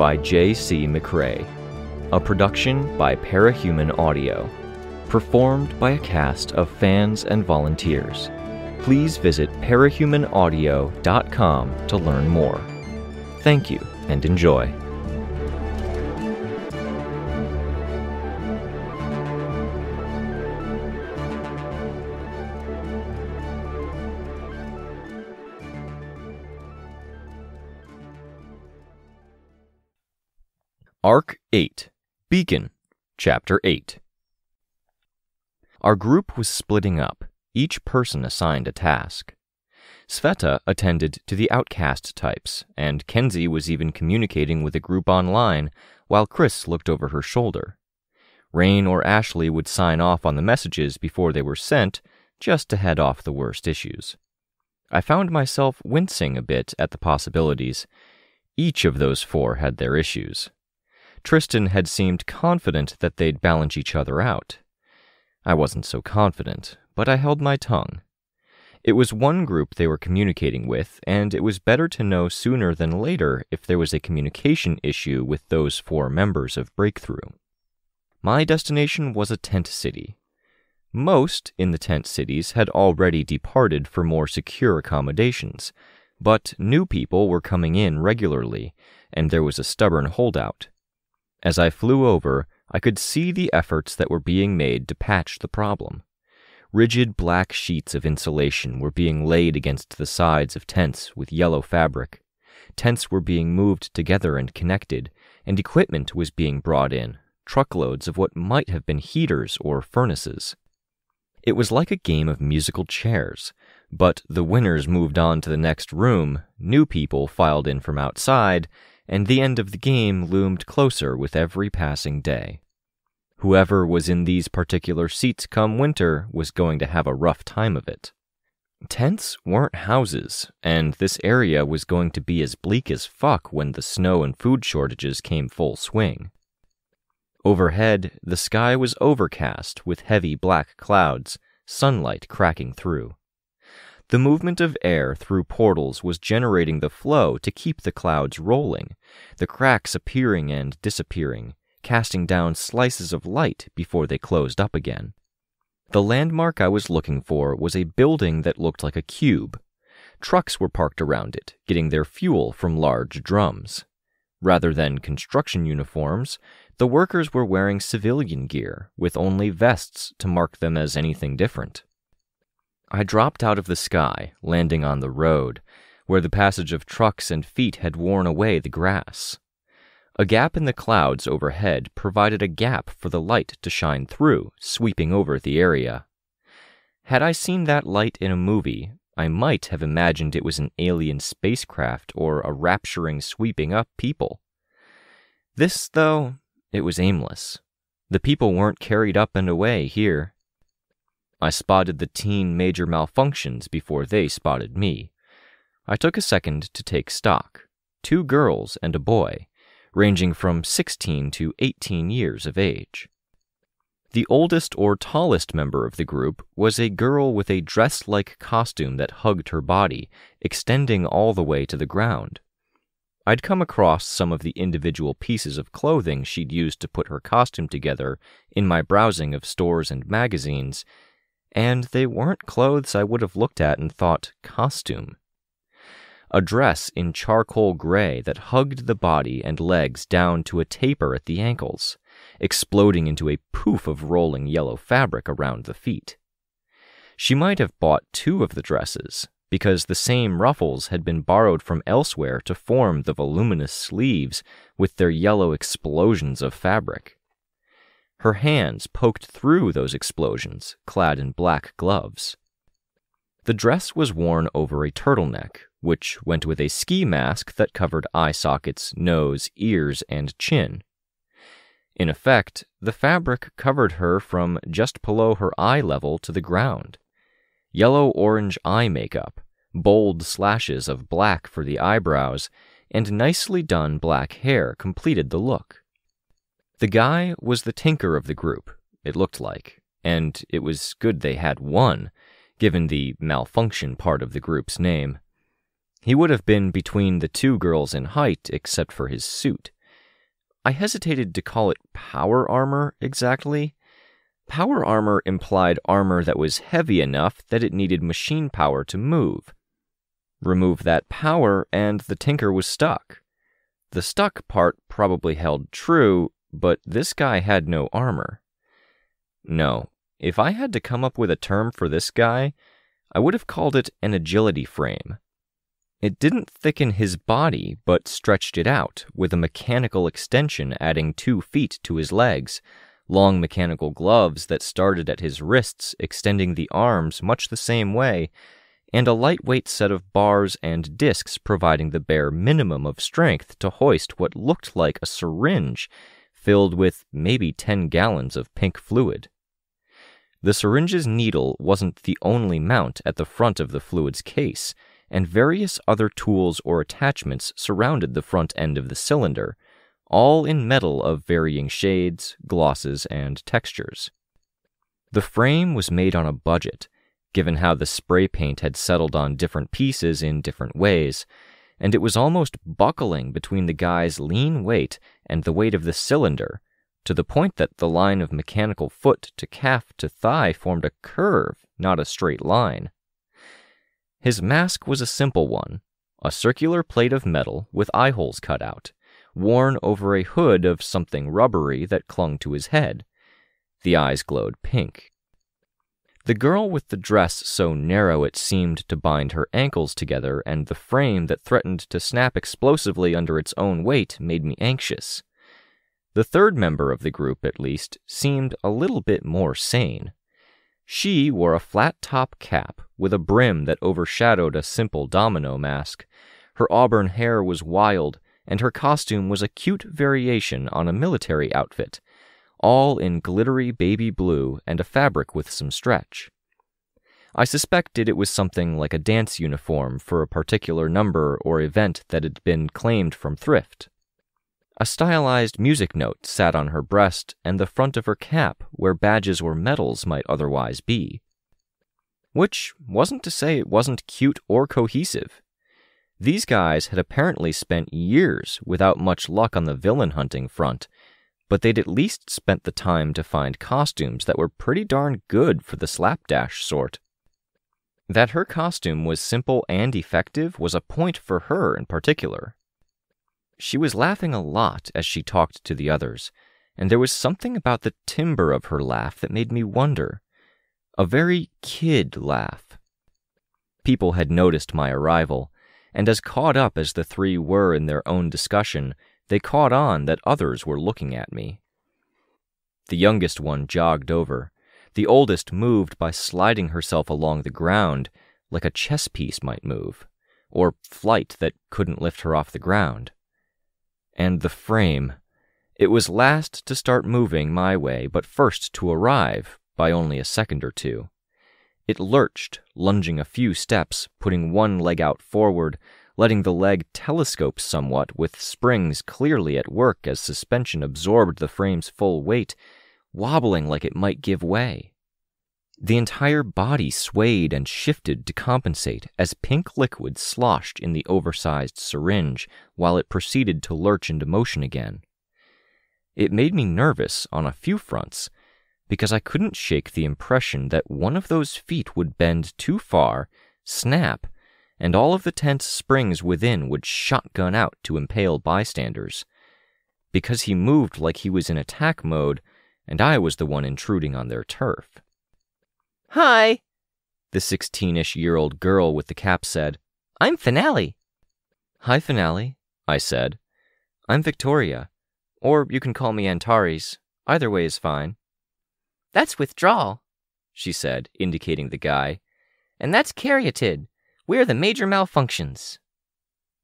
by J.C. McRae. A production by Parahuman Audio. Performed by a cast of fans and volunteers. Please visit parahumanaudio.com to learn more. Thank you and enjoy. Arc 8, Beacon, Chapter 8. Our group was splitting up, each person assigned a task. Sveta attended to the outcast types, and Kenzie was even communicating with a group online, while Chris looked over her shoulder. Rein or Ashley would sign off on the messages before they were sent, just to head off the worst issues. I found myself wincing a bit at the possibilities. Each of those four had their issues. Tristan had seemed confident that they'd balance each other out. I wasn't so confident, but I held my tongue. It was one group they were communicating with, and it was better to know sooner than later if there was a communication issue with those four members of Breakthrough. My destination was a tent city. Most in the tent cities had already departed for more secure accommodations, but new people were coming in regularly, and there was a stubborn holdout. As I flew over, I could see the efforts that were being made to patch the problem. Rigid black sheets of insulation were being laid against the sides of tents with yellow fabric. Tents were being moved together and connected, and equipment was being brought in, truckloads of what might have been heaters or furnaces. It was like a game of musical chairs, but the winners moved on to the next room, new people filed in from outside, and the end of the game loomed closer with every passing day. Whoever was in these particular seats come winter was going to have a rough time of it. Tents weren't houses, and this area was going to be as bleak as fuck when the snow and food shortages came full swing. Overhead, the sky was overcast with heavy black clouds, sunlight cracking through. The movement of air through portals was generating the flow to keep the clouds rolling, the cracks appearing and disappearing, casting down slices of light before they closed up again. The landmark I was looking for was a building that looked like a cube. Trucks were parked around it, getting their fuel from large drums. Rather than construction uniforms, the workers were wearing civilian gear, with only vests to mark them as anything different. I dropped out of the sky, landing on the road, where the passage of trucks and feet had worn away the grass. A gap in the clouds overhead provided a gap for the light to shine through, sweeping over the area. Had I seen that light in a movie, I might have imagined it was an alien spacecraft or a rapturing sweeping up people. This, though, it was aimless. The people weren't carried up and away here. I spotted the teen major malfunctions before they spotted me. I took a second to take stock. 2 girls and a boy, ranging from 16 to 18 years of age. The oldest or tallest member of the group was a girl with a dress-like costume that hugged her body, extending all the way to the ground. I'd come across some of the individual pieces of clothing she'd used to put her costume together in my browsing of stores and magazines, and they weren't clothes I would have looked at and thought costume. A dress in charcoal gray that hugged the body and legs down to a taper at the ankles, exploding into a poof of rolling yellow fabric around the feet. She might have bought 2 of the dresses, because the same ruffles had been borrowed from elsewhere to form the voluminous sleeves with their yellow explosions of fabric. Her hands poked through those explosions, clad in black gloves. The dress was worn over a turtleneck, which went with a ski mask that covered eye sockets, nose, ears, and chin. In effect, the fabric covered her from just below her eye level to the ground. Yellow-orange eye makeup, bold slashes of black for the eyebrows, and nicely done black hair completed the look. The guy was the tinker of the group, it looked like, and it was good they had one, given the malfunction part of the group's name. He would have been between the 2 girls in height except for his suit. I hesitated to call it power armor exactly. Power armor implied armor that was heavy enough that it needed machine power to move. Remove that power, and the tinker was stuck. The stuck part probably held true, but this guy had no armor. No, if I had to come up with a term for this guy, I would have called it an agility frame. It didn't thicken his body, but stretched it out, with a mechanical extension adding 2 feet to his legs, long mechanical gloves that started at his wrists, extending the arms much the same way, and a lightweight set of bars and discs providing the bare minimum of strength to hoist what looked like a syringe filled with maybe 10 gallons of pink fluid. The syringe's needle wasn't the only mount at the front of the fluid's case, and various other tools or attachments surrounded the front end of the cylinder, all in metal of varying shades, glosses, and textures. The frame was made on a budget, given how the spray paint had settled on different pieces in different ways, and it was almost buckling between the guy's lean weight and the weight of the cylinder, to the point that the line of mechanical foot to calf to thigh formed a curve, not a straight line. His mask was a simple one, a circular plate of metal with eye holes cut out, worn over a hood of something rubbery that clung to his head. The eyes glowed pink. The girl with the dress so narrow it seemed to bind her ankles together and the frame that threatened to snap explosively under its own weight made me anxious. The third member of the group, at least, seemed a little bit more sane. She wore a flat-top cap with a brim that overshadowed a simple domino mask. Her auburn hair was wild, and her costume was a cute variation on a military outfit, all in glittery baby blue and a fabric with some stretch. I suspected it was something like a dance uniform for a particular number or event that had been claimed from thrift. A stylized music note sat on her breast and the front of her cap where badges or medals might otherwise be. Which wasn't to say it wasn't cute or cohesive. These guys had apparently spent years without much luck on the villain hunting front, but they'd at least spent the time to find costumes that were pretty darn good for the slapdash sort. That her costume was simple and effective was a point for her in particular. She was laughing a lot as she talked to the others, and there was something about the timbre of her laugh that made me wonder. A very kid laugh. People had noticed my arrival, and as caught up as the 3 were in their own discussion, they caught on that others were looking at me. The youngest one jogged over. The oldest moved by sliding herself along the ground, like a chess piece might move, or flight that couldn't lift her off the ground. And the frame. It was last to start moving my way, but first to arrive, by only a second or 2. It lurched, lunging a few steps, putting one leg out forward, letting the leg telescope somewhat with springs clearly at work as suspension absorbed the frame's full weight, wobbling like it might give way. The entire body swayed and shifted to compensate as pink liquid sloshed in the oversized syringe while it proceeded to lurch into motion again. It made me nervous on a few fronts, because I couldn't shake the impression that one of those feet would bend too far, snap, and all of the tense springs within would shotgun out to impale bystanders. Because he moved like he was in attack mode, and I was the one intruding on their turf. "Hi," the 16-ish-year-old girl with the cap said. "I'm Finale." "Hi, Finale," I said. "I'm Victoria. Or you can call me Antares. Either way is fine." "That's Withdrawal," she said, indicating the guy. "And that's Caryatid. We're the Major Malfunctions."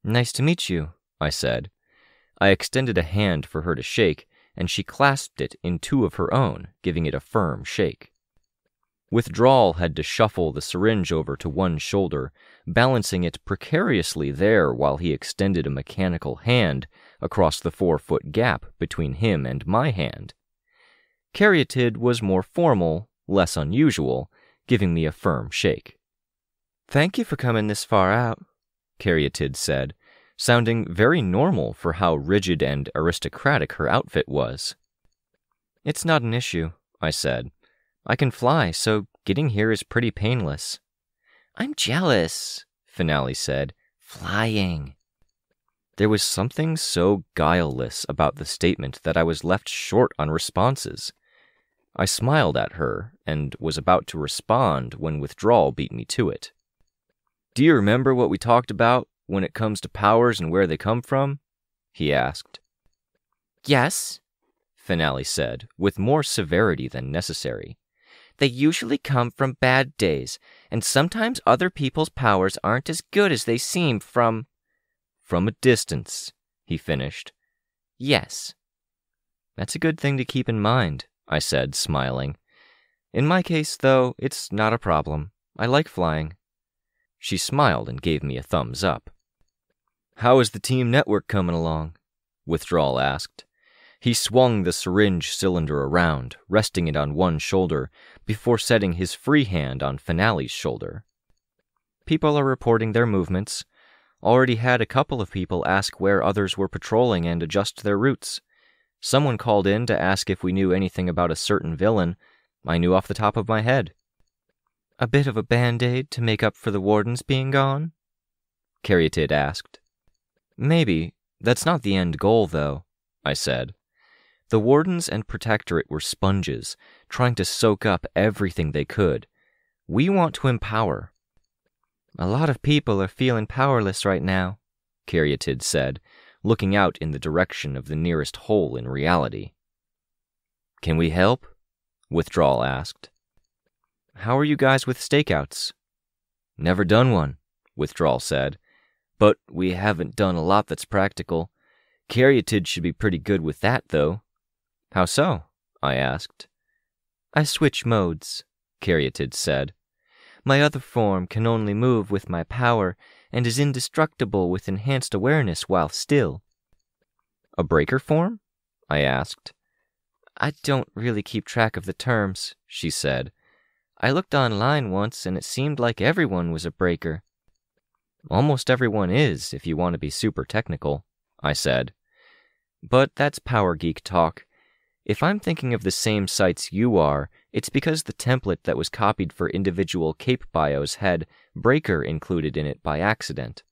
"Nice to meet you," I said. I extended a hand for her to shake, and she clasped it in 2 of her own, giving it a firm shake. Withdrawal had to shuffle the syringe over to one shoulder, balancing it precariously there while he extended a mechanical hand across the 4-foot gap between him and my hand. Caryatid was more formal, less unusual, giving me a firm shake. "Thank you for coming this far out," Caryatid said, sounding very normal for how rigid and aristocratic her outfit was. "It's not an issue," I said. "I can fly, so getting here is pretty painless." "I'm jealous," Finale said. "Flying." There was something so guileless about the statement that I was left short on responses. I smiled at her and was about to respond when withdrawal beat me to it. "Do you remember what we talked about when it comes to powers and where they come from?" he asked. "Yes," Finale said, with more severity than necessary. "They usually come from bad days, and sometimes other people's powers aren't as good as they seem from a distance," he finished. "Yes." "That's a good thing to keep in mind," I said, smiling. "In my case, though, it's not a problem. I like flying." She smiled and gave me a thumbs up. "How is the team network coming along?" Withdrawal asked. He swung the syringe cylinder around, resting it on one shoulder, before setting his free hand on Finale's shoulder. "People are reporting their movements. Already had a couple of people ask where others were patrolling and adjust their routes. Someone called in to ask if we knew anything about a certain villain. I knew off the top of my head." "A bit of a band-aid to make up for the wardens being gone?" Caryatid asked. "Maybe. That's not the end goal, though," I said. The wardens and protectorate were sponges, trying to soak up everything they could. We want to empower. "A lot of people are feeling powerless right now," Caryatid said, looking out in the direction of the nearest hole in reality. "Can we help?" Withdrawal asked. "How are you guys with stakeouts?" "Never done one," Withdrawal said. "But we haven't done a lot that's practical. Caryatid should be pretty good with that, though." "How so?" I asked. "I switch modes," Caryatid said. "My other form can only move with my power and is indestructible with enhanced awareness while still." "A breaker form?" I asked. "I don't really keep track of the terms," she said. "I looked online once and it seemed like everyone was a breaker." "Almost everyone is, if you want to be super technical," I said. "But that's power geek talk. If I'm thinking of the same sites you are, it's because the template that was copied for individual cape bios had breaker included in it by accident."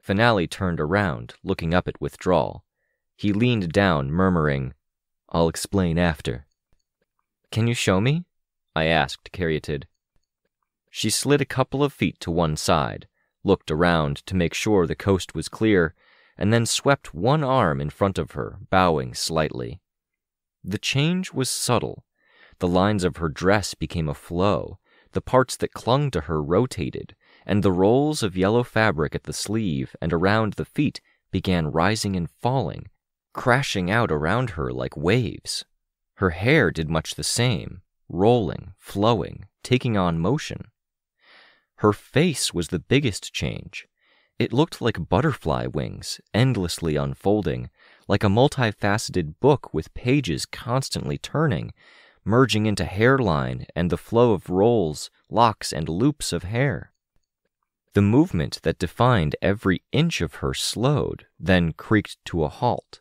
Finale turned around, looking up at Withdrawal. He leaned down, murmuring, "I'll explain after." "Can you show me?" I asked Caryatid. She slid a couple of feet to one side, looked around to make sure the coast was clear, and then swept one arm in front of her, bowing slightly. The change was subtle. The lines of her dress became a flow, the parts that clung to her rotated, and the rolls of yellow fabric at the sleeve and around the feet began rising and falling, crashing out around her like waves. Her hair did much the same, rolling, flowing, taking on motion. Her face was the biggest change. It looked like butterfly wings, endlessly unfolding, like a multifaceted book with pages constantly turning, merging into hairline and the flow of rolls, locks, and loops of hair. The movement that defined every inch of her slowed, then creaked to a halt.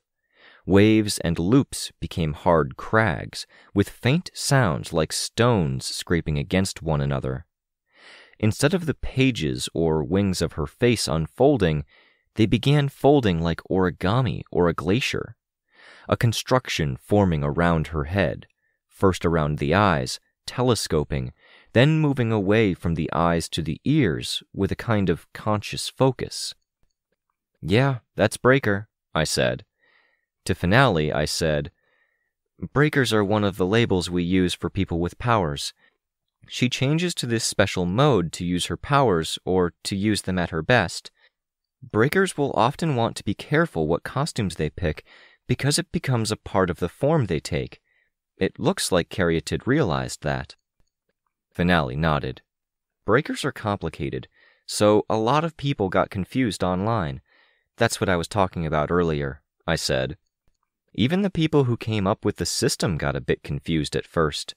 Waves and loops became hard crags, with faint sounds like stones scraping against one another. Instead of the pages or wings of her face unfolding, they began folding like origami or a glacier, a construction forming around her head, first around the eyes, telescoping, then moving away from the eyes to the ears with a kind of conscious focus. "Yeah, that's Breaker," I said. To Finale, I said, "Breakers are one of the labels we use for people with powers. She changes to this special mode to use her powers or to use them at her best. Breakers will often want to be careful what costumes they pick because it becomes a part of the form they take. It looks like Caryatid realized that." Finale nodded. "Breakers are complicated, so a lot of people got confused online. That's what I was talking about earlier," I said. "Even the people who came up with the system got a bit confused at first.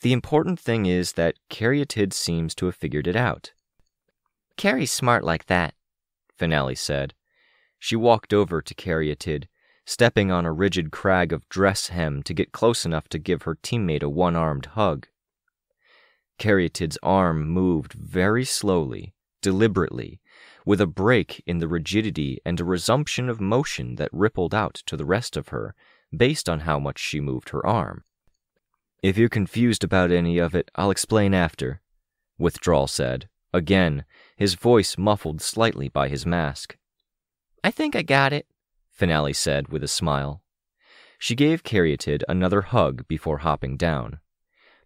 The important thing is that Caryatid seems to have figured it out." "Carrie's smart like that," Finale said. She walked over to Caryatid, stepping on a rigid crag of dress hem to get close enough to give her teammate a one-armed hug. Caryatid's arm moved very slowly, deliberately, with a break in the rigidity and a resumption of motion that rippled out to the rest of her, based on how much she moved her arm. "If you're confused about any of it, I'll explain after," Withdrawal said, again, his voice muffled slightly by his mask. "I think I got it," Finale said with a smile. She gave Caryatid another hug before hopping down.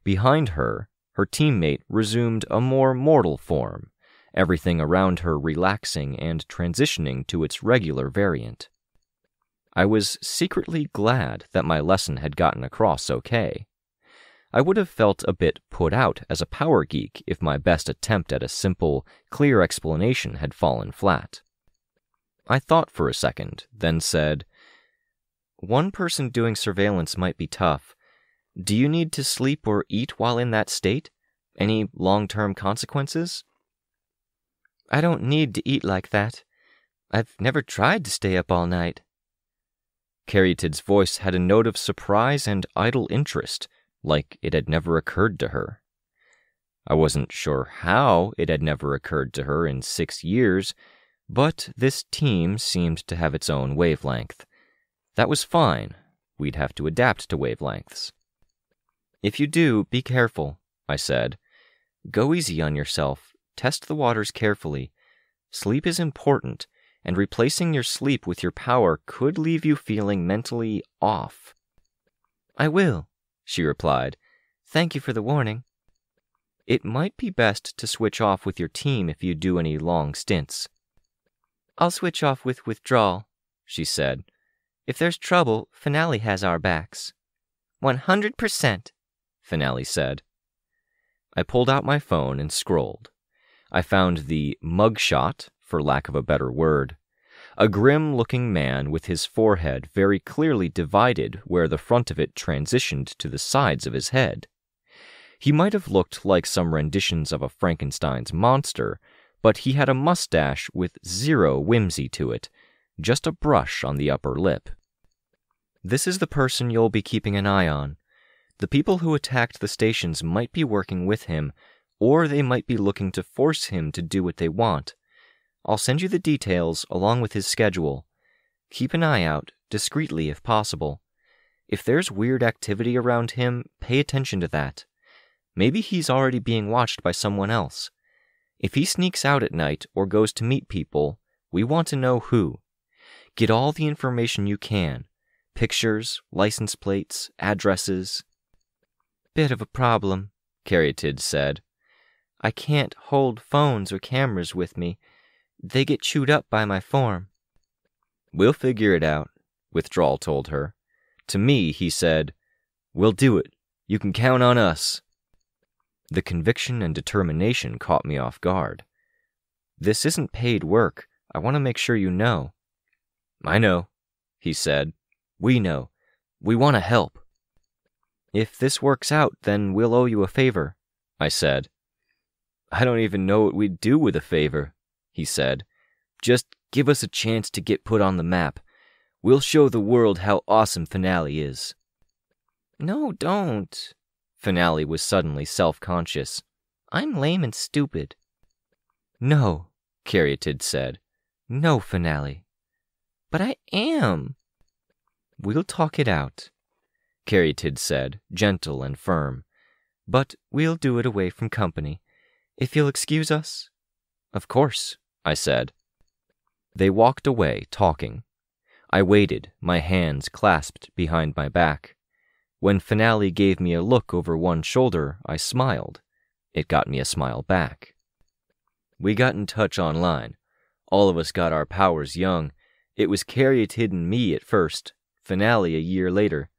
Behind her, her teammate resumed a more mortal form, everything around her relaxing and transitioning to its regular variant. I was secretly glad that my lesson had gotten across okay. I would have felt a bit put out as a power geek if my best attempt at a simple, clear explanation had fallen flat. I thought for a second, then said, "One person doing surveillance might be tough. Do you need to sleep or eat while in that state? Any long-term consequences?" "I don't need to eat like that. I've never tried to stay up all night." Caryatid's voice had a note of surprise and idle interest, like it had never occurred to her. I wasn't sure how it had never occurred to her in 6 years, but this team seemed to have its own wavelength. That was fine. We'd have to adapt to wavelengths. "If you do, be careful," I said. "Go easy on yourself. Test the waters carefully. Sleep is important, and replacing your sleep with your power could leave you feeling mentally off." "I will," she replied. "Thank you for the warning." "It might be best to switch off with your team if you do any long stints." "I'll switch off with Withdrawal," she said. "If there's trouble, Finale has our backs." 100%, Finale said. I pulled out my phone and scrolled. I found the mugshot, for lack of a better word. A grim-looking man with his forehead very clearly divided where the front of it transitioned to the sides of his head. He might have looked like some renditions of a Frankenstein's monster, but he had a mustache with zero whimsy to it, just a brush on the upper lip. "This is the person you'll be keeping an eye on. The people who attacked the stations might be working with him, or they might be looking to force him to do what they want. I'll send you the details along with his schedule. Keep an eye out, discreetly if possible. If there's weird activity around him, pay attention to that. Maybe he's already being watched by someone else. If he sneaks out at night or goes to meet people, we want to know who. Get all the information you can. Pictures, license plates, addresses." "Bit of a problem," Caryatid said. "I can't hold phones or cameras with me. They get chewed up by my form." "We'll figure it out," Withdrawal told her. To me, he said, "We'll do it. You can count on us." The conviction and determination caught me off guard. "This isn't paid work. I want to make sure you know." "I know," he said. "We know. We want to help." "If this works out, then we'll owe you a favor," I said. "I don't even know what we'd do with a favor," he said. "Just give us a chance to get put on the map. We'll show the world how awesome Finale is." "No, don't." Finale was suddenly self-conscious. "I'm lame and stupid." "No," Caryatid said. "No, Finale." "But I am." "We'll talk it out," Caryatid said, gentle and firm. "But we'll do it away from company. If you'll excuse us?" "Of course," I said. They walked away, talking. I waited, my hands clasped behind my back. When Finale gave me a look over one shoulder, I smiled. It got me a smile back. "We got in touch online. All of us got our powers young. It was Caryatid and me at first, Finale a year later.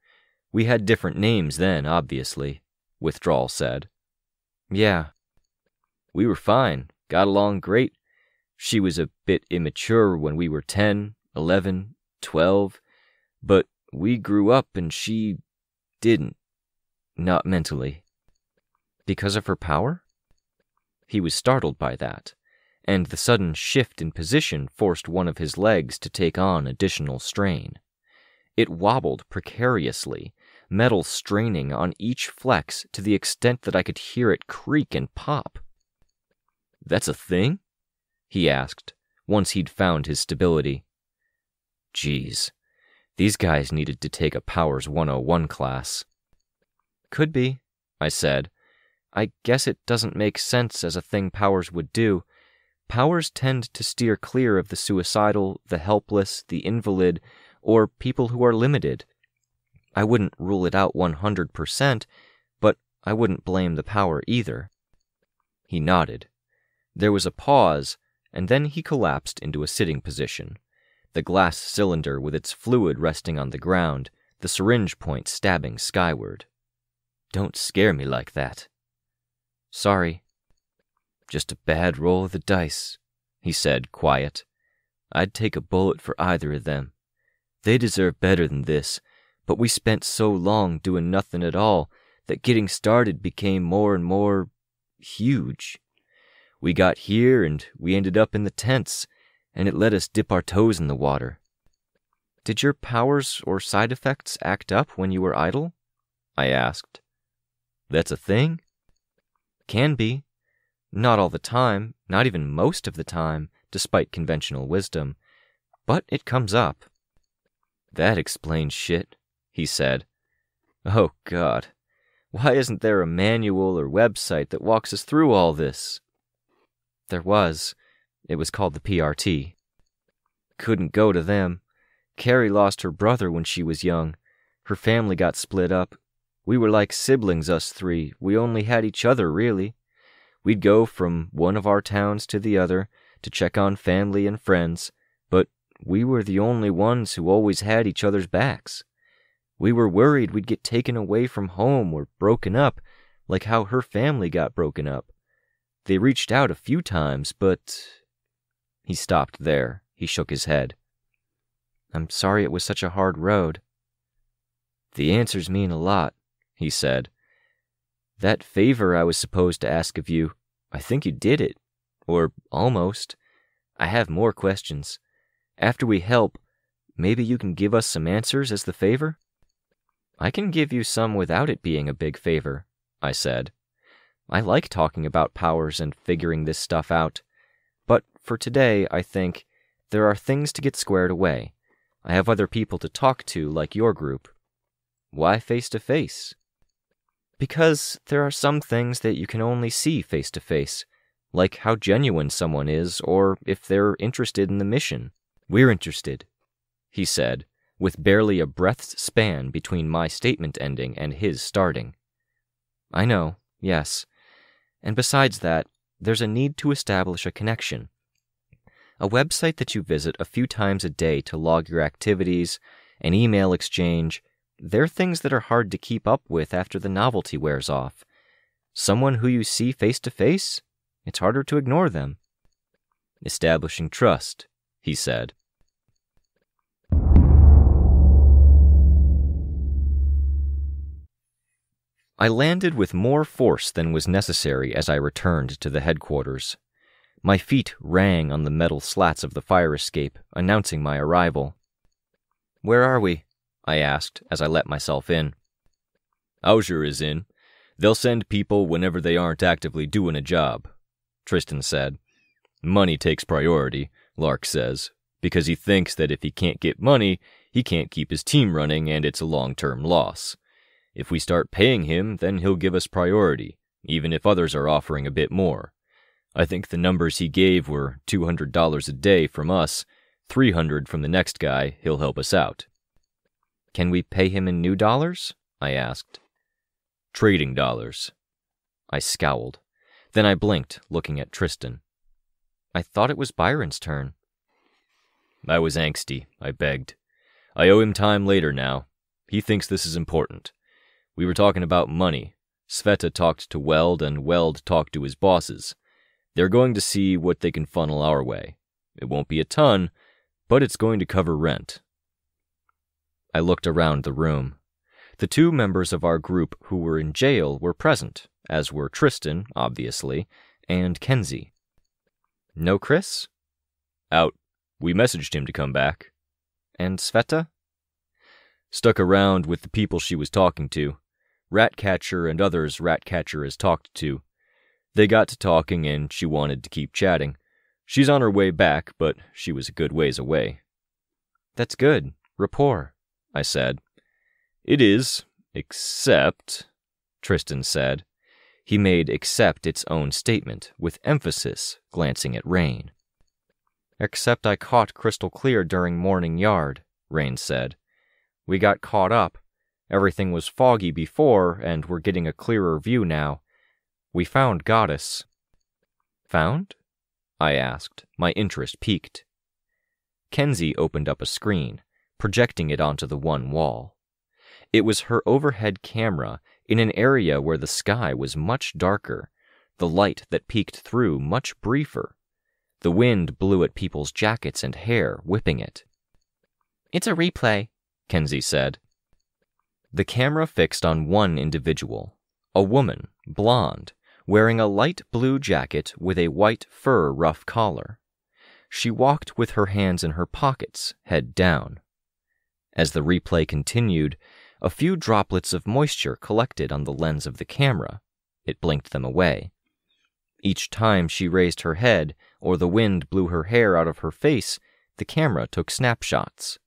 We had different names then, obviously," Withdrawal said. "Yeah. We were fine, got along great. She was a bit immature when we were 10, 11, 12, but we grew up and she didn't. Not mentally." "Because of her power?" He was startled by that, and the sudden shift in position forced one of his legs to take on additional strain. It wobbled precariously, metal straining on each flex to the extent that I could hear it creak and pop. "That's a thing?" he asked, once he'd found his stability. Geez, these guys needed to take a Powers 101 class. "Could be," I said. "I guess it doesn't make sense as a thing Powers would do. Powers tend to steer clear of the suicidal, the helpless, the invalid, or people who are limited. I wouldn't rule it out 100%, but I wouldn't blame the power either." He nodded. There was a pause, and then he collapsed into a sitting position, the glass cylinder with its fluid resting on the ground, the syringe point stabbing skyward. "Don't scare me like that." "Sorry." "Just a bad roll of the dice," he said, quiet. "I'd take a bullet for either of them. They deserve better than this, but we spent so long doing nothing at all that getting started became more and more huge. We got here and we ended up in the tents, and it let us dip our toes in the water." "Did your powers or side effects act up when you were idle?" I asked. "That's a thing?" "Can be. Not all the time, not even most of the time, despite conventional wisdom. But it comes up." "That explains shit," he said. "Oh, God. Why isn't there a manual or website that walks us through all this?" "There was. It was called the PRT. Couldn't go to them. Carrie lost her brother when she was young. Her family got split up. We were like siblings, us three. We only had each other, really. We'd go from one of our towns to the other to check on family and friends, but we were the only ones who always had each other's backs. We were worried we'd get taken away from home or broken up, like how her family got broken up. They reached out a few times, but..." He stopped there. He shook his head. "I'm sorry it was such a hard road." "The answers mean a lot," he said. "That favor I was supposed to ask of you, I think you did it. Or almost. I have more questions. After we help, maybe you can give us some answers as the favor?" "I can give you some without it being a big favor," I said. "I like talking about powers and figuring this stuff out. But for today, I think, there are things to get squared away. I have other people to talk to, like your group." "Why face-to-face?" "Because there are some things that you can only see face-to-face, like how genuine someone is or if they're interested in the mission." "We're interested," he said, with barely a breath's span between my statement ending and his starting. "I know, yes. And besides that, there's a need to establish a connection. A website that you visit a few times a day to log your activities, an email exchange, they're things that are hard to keep up with after the novelty wears off. Someone who you see face-to-face, it's harder to ignore them." "Establishing trust," he said. I landed with more force than was necessary as I returned to the headquarters. My feet rang on the metal slats of the fire escape, announcing my arrival. "Where are we?" I asked as I let myself in. "Ausher is in. They'll send people whenever they aren't actively doing a job," Tristan said. "Money takes priority," Lark says, because he thinks that if he can't get money, he can't keep his team running and it's a long-term loss. If we start paying him, then he'll give us priority, even if others are offering a bit more. I think the numbers he gave were $200 a day from us, $300 from the next guy. He'll help us out." "Can we pay him in new dollars?" I asked. "Trading dollars." I scowled. Then I blinked, looking at Tristan. "I thought it was Byron's turn." I was angsty. I begged. "I owe him time later now. He thinks this is important. We were talking about money. Sveta talked to Weld, and Weld talked to his bosses. They're going to see what they can funnel our way. It won't be a ton, but it's going to cover rent." I looked around the room. The two members of our group who were in jail were present, as were Tristan, obviously, and Kenzie. No Chris? Out. We messaged him to come back. And Sveta? Stuck around with the people she was talking to. Ratcatcher and others Ratcatcher has talked to. They got to talking and she wanted to keep chatting. She's on her way back, but she was a good ways away. That's good. Rapport, I said. It is, except, Tristan said. He made except its own statement, with emphasis, glancing at Rein. Except I caught crystal clear during morning yard, Rein said. We got caught up. Everything was foggy before, and we're getting a clearer view now. We found Goddess. Found? I asked, my interest piqued. Kenzie opened up a screen, projecting it onto the one wall. It was her overhead camera in an area where the sky was much darker, the light that peeked through much briefer. The wind blew at people's jackets and hair, whipping it. It's a replay, Kenzie said. The camera fixed on one individual, a woman, blonde, wearing a light blue jacket with a white fur ruff collar. She walked with her hands in her pockets, head down. As the replay continued, a few droplets of moisture collected on the lens of the camera. It blinked them away. Each time she raised her head or the wind blew her hair out of her face, the camera took snapshots.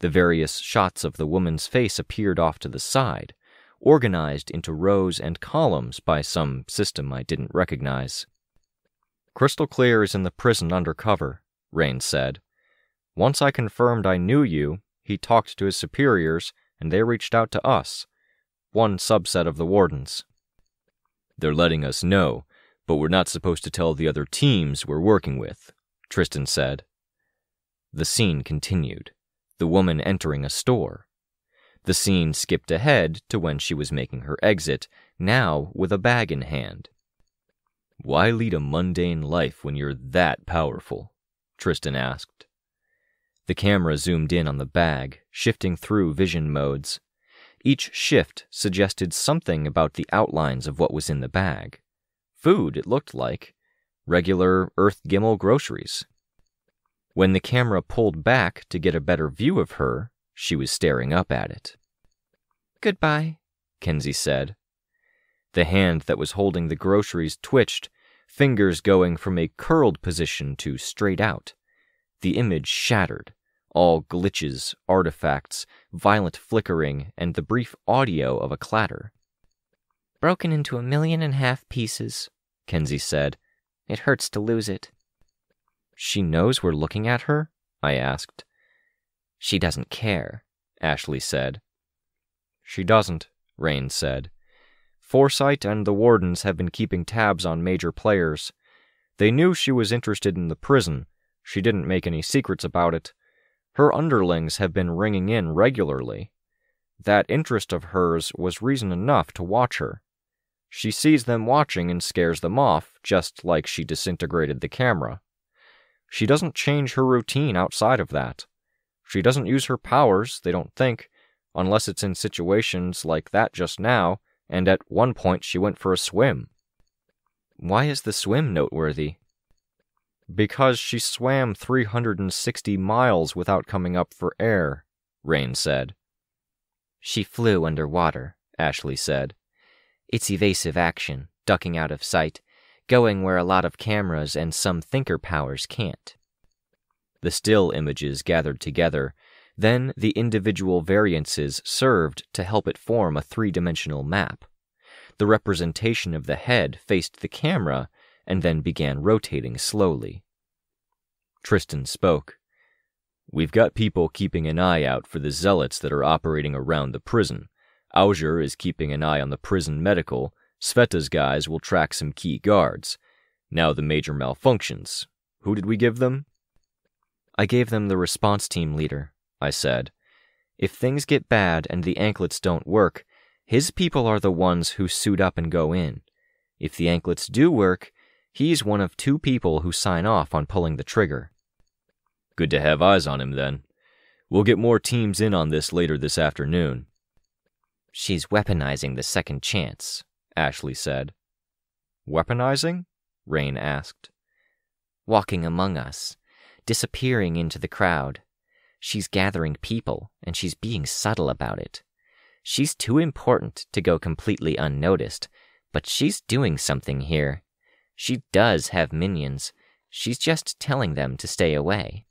The various shots of the woman's face appeared off to the side, organized into rows and columns by some system I didn't recognize. Crystal Clear is in the prison undercover, Rein said. Once I confirmed I knew you, he talked to his superiors, and they reached out to us, one subset of the wardens. They're letting us know, but we're not supposed to tell the other teams we're working with, Tristan said. The scene continued, the woman entering a store. The scene skipped ahead to when she was making her exit, now with a bag in hand. Why lead a mundane life when you're that powerful? Tristan asked. The camera zoomed in on the bag, shifting through vision modes. Each shift suggested something about the outlines of what was in the bag. Food, it looked like. Regular Earth Gimel groceries. When the camera pulled back to get a better view of her, she was staring up at it. Goodbye, Kenzie said. The hand that was holding the groceries twitched, fingers going from a curled position to straight out. The image shattered, all glitches, artifacts, violent flickering, and the brief audio of a clatter. Broken into 1.5 million pieces, Kenzie said. It hurts to lose it. She knows we're looking at her? I asked. She doesn't care, Ashley said. She doesn't, Rein said. Foresight and the wardens have been keeping tabs on major players. They knew she was interested in the prison. She didn't make any secrets about it. Her underlings have been ringing in regularly. That interest of hers was reason enough to watch her. She sees them watching and scares them off, just like she disintegrated the camera. She doesn't change her routine outside of that. She doesn't use her powers, they don't think, unless it's in situations like that just now, and at one point she went for a swim. Why is the swim noteworthy? Because she swam 360 miles without coming up for air, Rein said. She flew underwater, Ashley said. It's evasive action, ducking out of sight, going where a lot of cameras and some thinker powers can't. The still images gathered together, then the individual variances served to help it form a three-dimensional map. The representation of the head faced the camera and then began rotating slowly. Tristan spoke. We've got people keeping an eye out for the zealots that are operating around the prison. Auger is keeping an eye on the prison medical. Sveta's guys will track some key guards. Now the major malfunctions. Who did we give them? I gave them the response team leader, I said. If things get bad and the anklets don't work, his people are the ones who suit up and go in. If the anklets do work, he's one of 2 people who sign off on pulling the trigger. Good to have eyes on him, then. We'll get more teams in on this later this afternoon. She's weaponizing the second chance, Ashley said. Weaponizing? Rein asked. walking among us, disappearing into the crowd. She's gathering people, and she's being subtle about it. She's too important to go completely unnoticed, but she's doing something here. She does have minions. She's just telling them to stay away.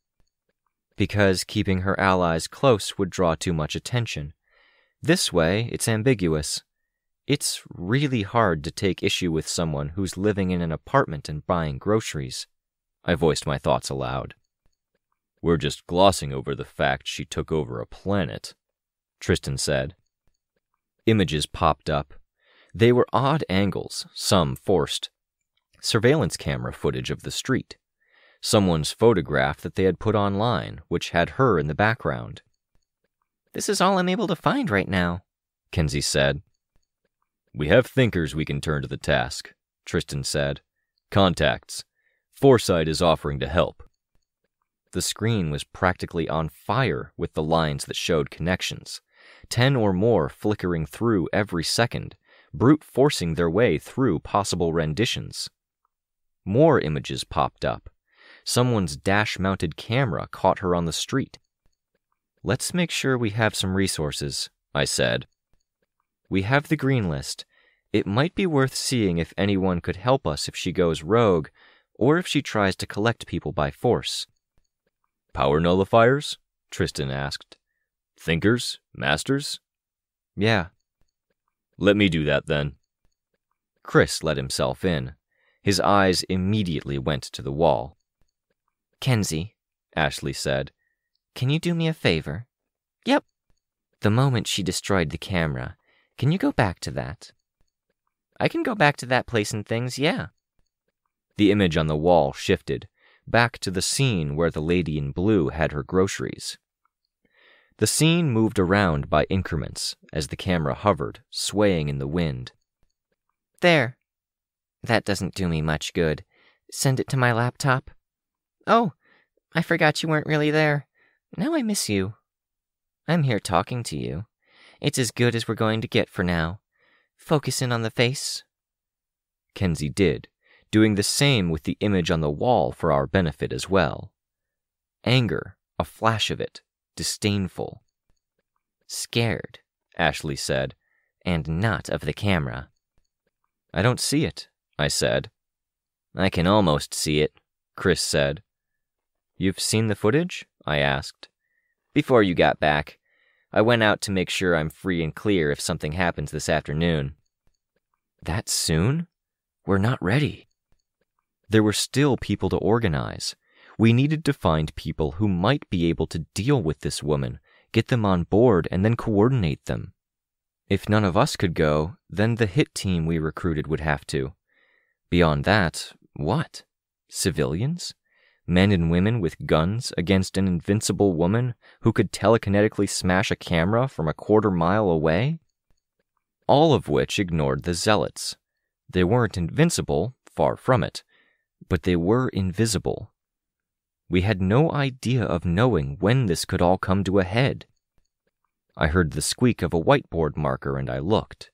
Because keeping her allies close would draw too much attention. This way, it's ambiguous. It's really hard to take issue with someone who's living in an apartment and buying groceries. I voiced my thoughts aloud. We're just glossing over the fact she took over a planet, Tristan said. Images popped up. They were odd angles, some forced. Surveillance camera footage of the street. Someone's photograph that they had put online, which had her in the background. "This is all I'm able to find right now," Kenzie said. "We have thinkers we can turn to the task," Tristan said. "Contacts. Foresight is offering to help." The screen was practically on fire with the lines that showed connections, 10 or more flickering through every second, brute forcing their way through possible renditions. More images popped up. Someone's dash-mounted camera caught her on the street. "Let's make sure we have some resources," I said. "We have the green list. It might be worth seeing if anyone could help us if she goes rogue, or if she tries to collect people by force." "Power nullifiers?" Tristan asked. "Thinkers? Masters?" "Yeah." "Let me do that then." Chris let himself in. His eyes immediately went to the wall. "Kenzie," Ashley said, "can you do me a favor?" "Yep." "The moment she destroyed the camera, can you go back to that?" "I can go back to that place and things, yeah." The image on the wall shifted, back to the scene where the lady in blue had her groceries. The scene moved around by increments as the camera hovered, swaying in the wind. "There. That doesn't do me much good. Send it to my laptop." "Oh, I forgot you weren't really there. Now I miss you." "I'm here talking to you. It's as good as we're going to get for now. Focus in on the face." Kenzie did, doing the same with the image on the wall for our benefit as well. Anger, a flash of it, disdainful. "Scared," Ashley said, "and not of the camera." "I don't see it," I said. "I can almost see it," Chris said. "You've seen the footage?" I asked. "Before you got back. I went out to make sure I'm free and clear if something happens this afternoon." "That soon? We're not ready." There were still people to organize. We needed to find people who might be able to deal with this woman, get them on board, and then coordinate them. If none of us could go, then the hit team we recruited would have to. Beyond that, what? Civilians? Men and women with guns against an invincible woman who could telekinetically smash a camera from a quarter-mile away? All of which ignored the zealots. They weren't invincible, far from it, but they were invisible. We had no idea of knowing when this could all come to a head. I heard the squeak of a whiteboard marker and I looked.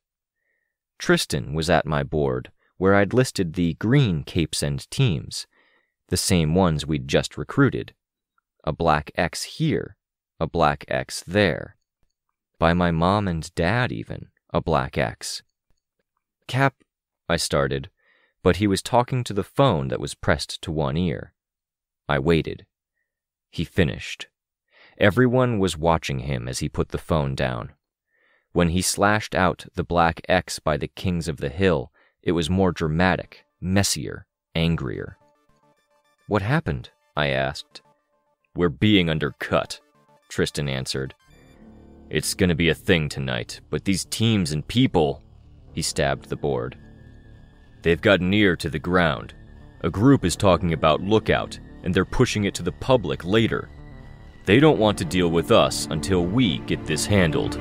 Tristan was at my board, where I'd listed the green capes and teams, the same ones we'd just recruited. A black X here, a black X there. By my mom and dad even, a black X. "Cap," I started, but he was talking to the phone that was pressed to one ear. I waited. He finished. Everyone was watching him as he put the phone down. When he slashed out the black X by the Kings of the Hill, it was more dramatic, messier, angrier. "What happened?" I asked. "We're being undercut," Tristan answered. "It's gonna be a thing tonight, but these teams and people," he stabbed the board. "They've gotten ear to the ground. A group is talking about Lookout, and they're pushing it to the public later. They don't want to deal with us until we get this handled."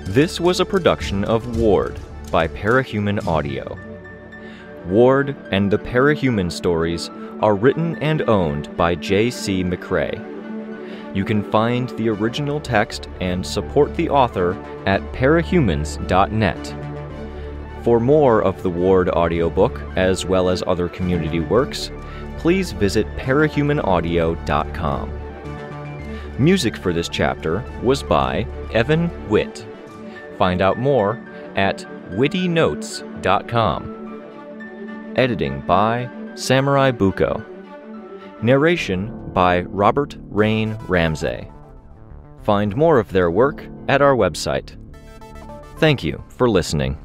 This was a production of Ward by Parahuman Audio. Ward and the Parahuman stories are written and owned by J.C. McCrae. You can find the original text and support the author at parahumans.net. For more of the Ward audiobook, as well as other community works, please visit parahumanaudio.com. Music for this chapter was by Evan Witt. Find out more at wittynotes.com. Editing by SamuraiBuko. Narration by Robert Rein Ramsay. Find more of their work at our website. Thank you for listening.